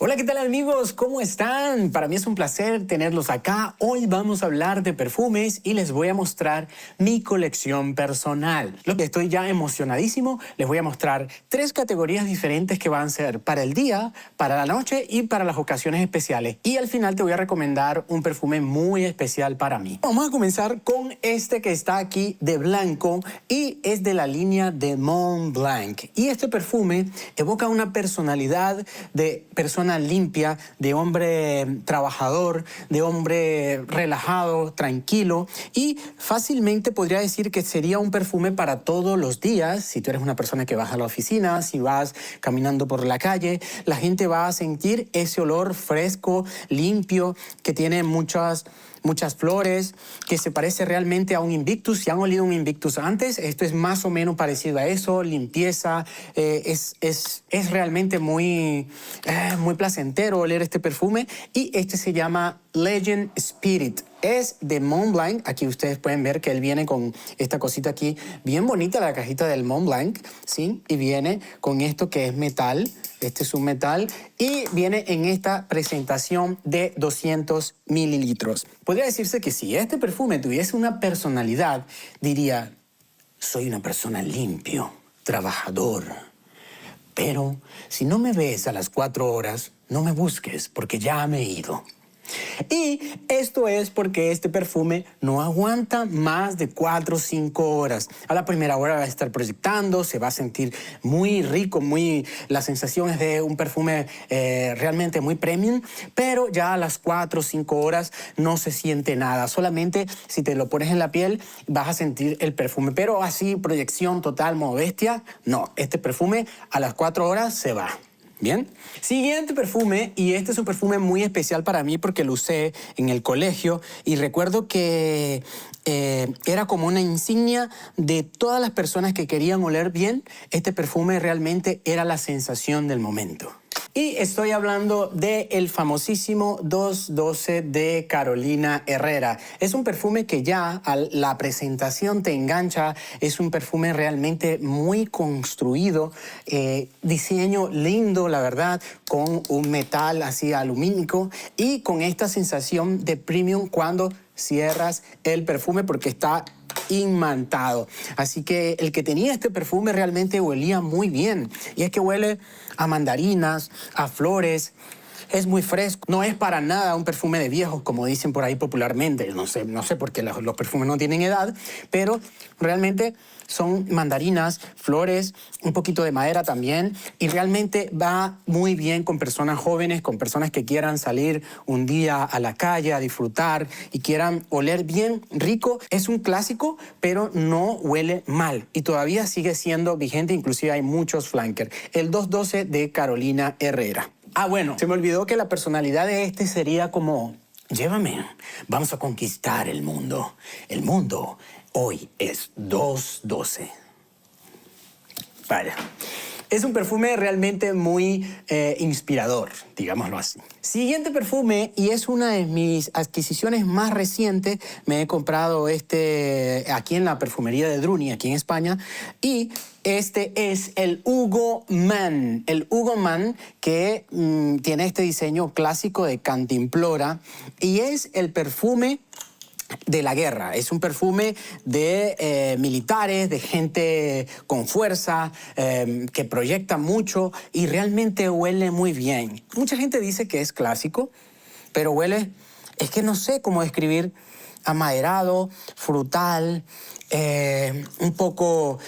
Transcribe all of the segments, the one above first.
Hola, ¿qué tal amigos? ¿Cómo están? Para mí es un placer tenerlos acá. Hoy vamos a hablar de perfumes y les voy a mostrar mi colección personal. Lo que estoy ya emocionadísimo, les voy a mostrar 3 categorías diferentes que van a ser para el día, para la noche y para las ocasiones especiales. Y al final te voy a recomendar un perfume muy especial para mí. Vamos a comenzar con este que está aquí de blanco y es de la línea de Montblanc. Y este perfume evoca una personalidad de persona limpia, de hombre trabajador, de hombre relajado, tranquilo, y fácilmente podría decir que sería un perfume para todos los días. Si tú eres una persona que vas a la oficina, si vas caminando por la calle, la gente va a sentir ese olor fresco, limpio, que tiene muchas flores, que se parece realmente a un Invictus. Si han olido un Invictus antes, esto es más o menos parecido a eso, limpieza, es realmente muy placentero oler este perfume, y este se llama Legend Spirit. Es de Montblanc. Aquí ustedes pueden ver que él viene con esta cosita aquí, bien bonita la cajita del Montblanc, ¿sí? Y viene con esto que es metal. Este es un metal y viene en esta presentación de 200 mililitros. Podría decirse que si este perfume tuviese una personalidad, diría, soy una persona limpio, trabajador. Pero si no me ves a las 4 horas, no me busques porque ya me he ido. Y esto es porque este perfume no aguanta más de 4 o 5 horas. A la primera hora va a estar proyectando, se va a sentir muy rico, la sensación es de un perfume realmente muy premium, pero ya a las 4 o 5 horas no se siente nada. Solamente si te lo pones en la piel vas a sentir el perfume, pero así proyección total, modo bestia, no. Este perfume a las 4 horas se va. Bien, siguiente perfume, y este es un perfume muy especial para mí porque lo usé en el colegio y recuerdo que era como una insignia de todas las personas que querían oler bien. Este perfume realmente era la sensación del momento. Y estoy hablando del famosísimo 212 de Carolina Herrera. Es un perfume que ya a la presentación te engancha. Es un perfume realmente muy construido, diseño lindo, la verdad, con un metal así alumínico y con esta sensación de premium cuando cierras el perfume porque está imantado. Así que el que tenía este perfume realmente olía muy bien. Y es que huele a mandarinas, a flores. Es muy fresco. No es para nada un perfume de viejos, como dicen por ahí popularmente. No sé por qué los perfumes no tienen edad, pero realmente son mandarinas, flores, un poquito de madera también, y realmente va muy bien con personas jóvenes, con personas que quieran salir un día a la calle a disfrutar y quieran oler bien rico. Es un clásico, pero no huele mal y todavía sigue siendo vigente. Inclusive hay muchos flankers. El 212 de Carolina Herrera. Ah, bueno, se me olvidó que la personalidad de este sería como, llévame, vamos a conquistar el mundo. El mundo hoy es 212. Vaya. Es un perfume realmente muy inspirador, digámoslo así. Siguiente perfume, y es una de mis adquisiciones más recientes. Me he comprado este aquí en la perfumería de Druni, aquí en España, y este es el Hugo Man. El Hugo Man que tiene este diseño clásico de Cantimplora y es el perfume de la guerra. Es un perfume de militares, de gente con fuerza, que proyecta mucho y realmente huele muy bien. Mucha gente dice que es clásico, pero huele, es que no sé cómo describir, amaderado, frutal, un poco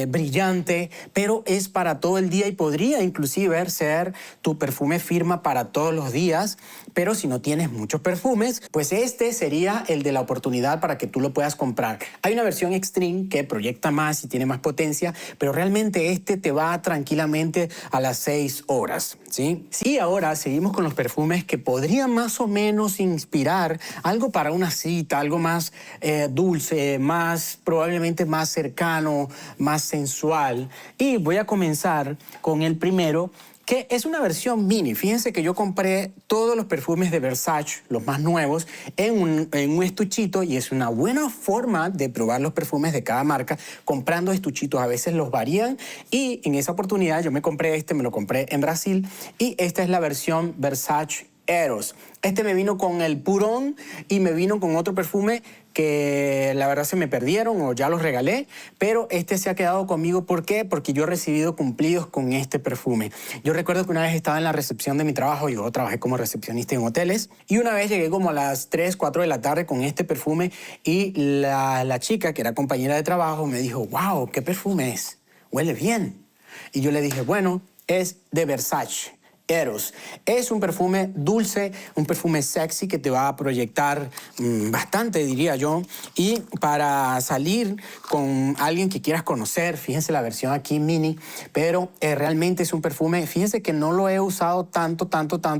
brillante, pero es para todo el día y podría inclusive ser tu perfume firma para todos los días. Pero si no tienes muchos perfumes, pues este sería el de la oportunidad para que tú lo puedas comprar. Hay una versión Extreme que proyecta más y tiene más potencia, pero realmente este te va tranquilamente a las 6 horas, ¿sí? Sí, ahora seguimos con los perfumes que podrían más o menos inspirar algo para una cita, algo más dulce, probablemente más cercano, más sensual. Y voy a comenzar con el primero, que es una versión mini. Fíjense que yo compré todos los perfumes de Versace, los más nuevos, en un estuchito, y es una buena forma de probar los perfumes de cada marca comprando estuchitos. A veces los varían, y en esa oportunidad yo me compré me lo compré en Brasil, y esta es la versión Versace Eros. Este me vino con el Purón y me vino con otro perfume que la verdad se me perdieron o ya los regalé, pero este se ha quedado conmigo. ¿Por qué? Porque yo he recibido cumplidos con este perfume. Yo recuerdo que una vez estaba en la recepción de mi trabajo, yo trabajé como recepcionista en hoteles, y una vez llegué como a las 3, 4 de la tarde con este perfume, y la chica que era compañera de trabajo me dijo, wow, ¿qué perfume es? Huele bien. Y yo le dije, bueno, es de Versace Eros. Es un perfume dulce, un perfume sexy que te va a proyectar bastante, diría yo. Y para salir con alguien que quieras conocer, fíjense la versión aquí mini, pero realmente es un perfume, fíjense que no lo he usado tanto,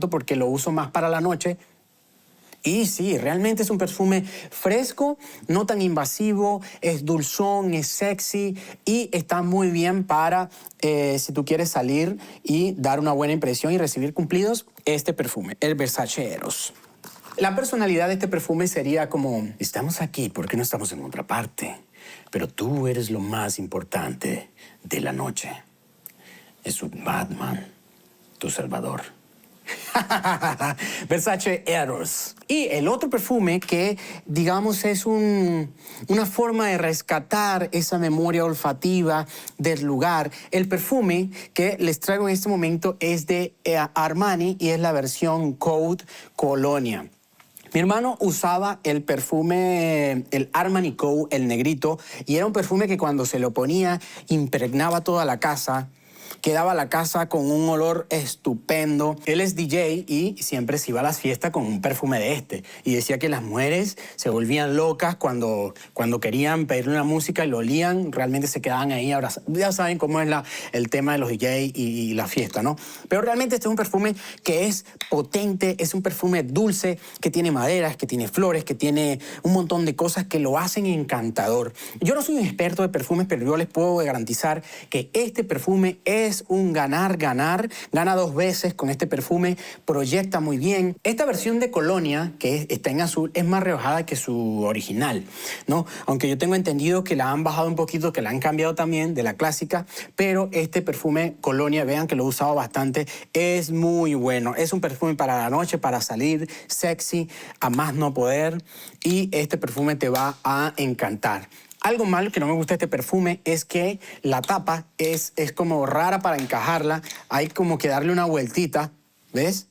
porque lo uso más para la noche. Y sí, realmente es un perfume fresco, no tan invasivo, es dulzón, es sexy, y está muy bien para si tú quieres salir y dar una buena impresión y recibir cumplidos, este perfume, el Versace Eros. La personalidad de este perfume sería como, estamos aquí porque no estamos en otra parte, pero tú eres lo más importante de la noche. Es un Batman, tu salvador. Versace Eros. Y el otro perfume que, digamos, es una forma de rescatar esa memoria olfativa del lugar. El perfume que les traigo en este momento es de Armani, y es la versión Code Colonia. Mi hermano usaba el perfume, el Armani Code, el negrito, y era un perfume que cuando se lo ponía impregnaba toda la casa. Quedaba la casa con un olor estupendo. Él es DJ y siempre se iba a las fiestas con un perfume de este. Y decía que las mujeres se volvían locas cuando querían pedirle una música y lo olían. Realmente se quedaban ahí abrazados. Ya saben cómo es el tema de los DJ y la fiesta, ¿no? Pero realmente este es un perfume que es potente, es un perfume dulce, que tiene maderas, que tiene flores, que tiene un montón de cosas que lo hacen encantador. Yo no soy un experto de perfumes, pero yo les puedo garantizar que este perfume es un ganar. Gana 2 veces con este perfume, proyecta muy bien. Esta versión de Colonia, que está en azul, es más rebajada que su original, ¿no? Aunque yo tengo entendido que la han bajado un poquito, que la han cambiado también de la clásica, pero este perfume Colonia, vean que lo he usado bastante, es muy bueno. Es un perfume para la noche, para salir sexy, a más no poder, y este perfume te va a encantar. Algo malo que no me gusta de este perfume es que la tapa es como rara para encajarla. Hay como que darle una vueltita, ¿ves?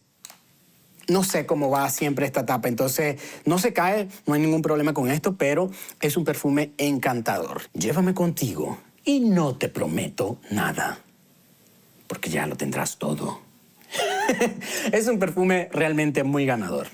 No sé cómo va siempre esta tapa, entonces no se cae, no hay ningún problema con esto, pero es un perfume encantador. Llévame contigo y no te prometo nada, porque ya lo tendrás todo. Es un perfume realmente muy ganador.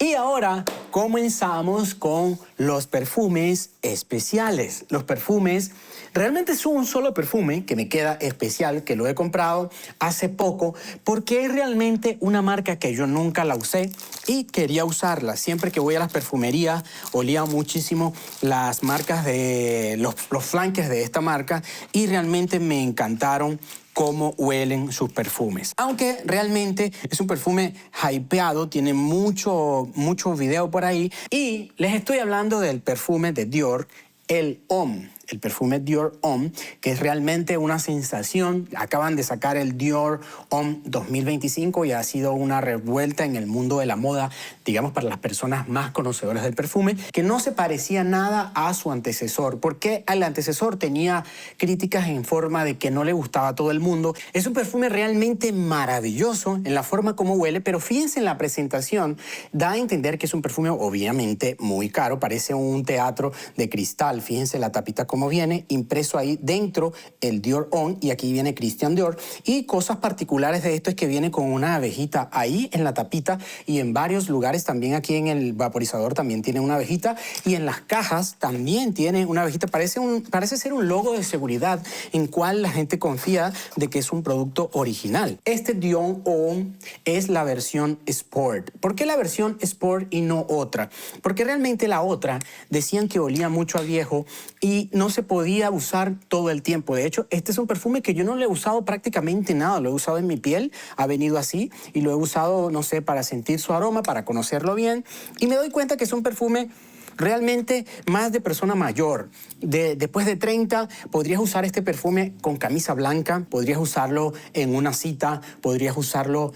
Y ahora comenzamos con los perfumes especiales. Los perfumes, realmente es un solo perfume que me queda especial, que lo he comprado hace poco, porque es realmente una marca que yo nunca la usé y quería usarla. Siempre que voy a las perfumerías, olía muchísimo las marcas de los flanques de esta marca, y realmente me encantaron cómo huelen sus perfumes. Aunque realmente es un perfume hypeado, tiene mucho video por ahí. Y les estoy hablando del perfume de Dior, el Homme. El perfume Dior Homme, que es realmente una sensación. Acaban de sacar el Dior Homme 2025 y ha sido una revuelta en el mundo de la moda, digamos, para las personas más conocedoras del perfume, que no se parecía nada a su antecesor, porque el antecesor tenía críticas en forma de que no le gustaba a todo el mundo. Es un perfume realmente maravilloso en la forma como huele, pero fíjense en la presentación, da a entender que es un perfume obviamente muy caro, parece un teatro de cristal. Fíjense la tapita como viene, impreso ahí dentro el Dior Homme, y aquí viene Christian Dior. Y cosas particulares de esto es que viene con una abejita ahí en la tapita, y en varios lugares también. Aquí en el vaporizador también tiene una abejita, y en las cajas también tiene una abejita. Parece ser un logo de seguridad en cual la gente confía de que es un producto original. Este Dior Homme es la versión Sport. ¿Por qué la versión Sport y no otra? Porque realmente la otra decían que olía mucho a viejo y no no se podía usar todo el tiempo. De hecho, este es un perfume que yo no le he usado prácticamente nada. Lo he usado en mi piel, ha venido así, y lo he usado, no sé, para sentir su aroma, para conocerlo bien. Y me doy cuenta que es un perfume realmente más de persona mayor. Después de 30, podrías usar este perfume con camisa blanca, podrías usarlo en una cita, podrías usarlo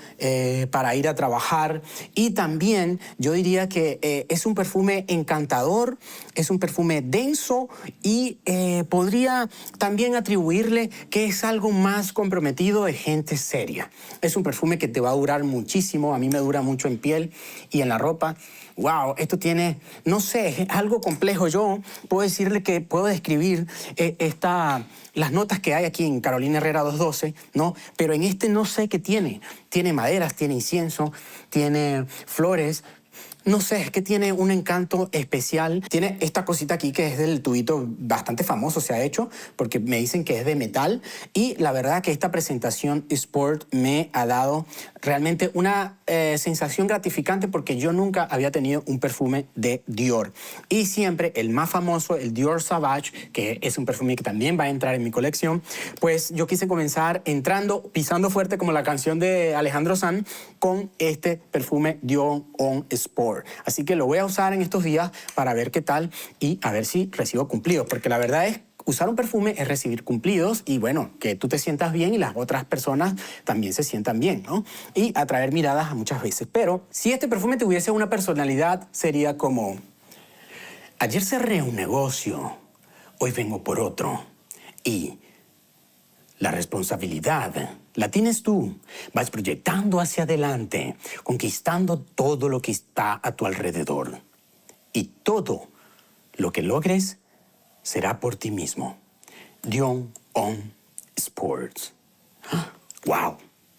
para ir a trabajar. Y también yo diría que es un perfume encantador, es un perfume denso y podría también atribuirle que es algo más comprometido de gente seria. Es un perfume que te va a durar muchísimo, a mí me dura mucho en piel y en la ropa. Wow, esto tiene, no sé, es algo complejo. Yo puedo decirle que puedo describir las notas que hay aquí en Carolina Herrera 212, ¿no? Pero en este no sé qué tiene. Tiene maderas, tiene incienso, tiene flores. No sé, es que tiene un encanto especial. Tiene esta cosita aquí que es del tubito bastante famoso, se ha hecho, porque me dicen que es de metal. Y la verdad que esta presentación Sport me ha dado realmente una sensación gratificante porque yo nunca había tenido un perfume de Dior. Y siempre el más famoso, el Dior Sauvage, que es un perfume que también va a entrar en mi colección, pues yo quise comenzar entrando, pisando fuerte como la canción de Alejandro Sanz, con este perfume Dior Homme Sport. Así que lo voy a usar en estos días para ver qué tal y a ver si recibo cumplidos, porque la verdad es usar un perfume es recibir cumplidos y bueno, que tú te sientas bien y las otras personas también se sientan bien, ¿no? Y atraer miradas muchas veces. Pero si este perfume tuviese una personalidad, sería como: ayer cerré un negocio, hoy vengo por otro y la responsabilidad la tienes tú. Vas proyectando hacia adelante, conquistando todo lo que está a tu alrededor. Y todo lo que logres será por ti mismo. Dior Homme Sport. ¡Wow!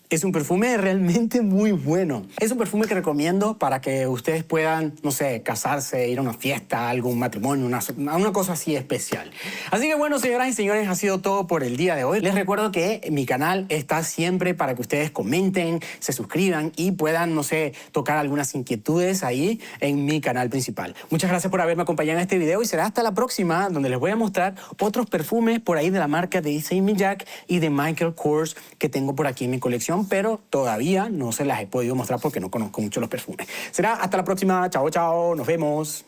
Es un perfume realmente muy bueno. Es un perfume que recomiendo para que ustedes puedan, no sé, casarse, ir a una fiesta, algún matrimonio, una cosa así especial. Así que bueno, señoras y señores, ha sido todo por el día de hoy. Les recuerdo que mi canal está siempre para que ustedes comenten, se suscriban y puedan, no sé, tocar algunas inquietudes ahí en mi canal principal. Muchas gracias por haberme acompañado en este video y será hasta la próxima, donde les voy a mostrar otros perfumes por ahí de la marca de Issey Miyake y de Michael Kors que tengo por aquí en mi colección, pero todavía no se las he podido mostrar porque no conozco mucho los perfumes. Será hasta la próxima. Chao, chao. Nos vemos.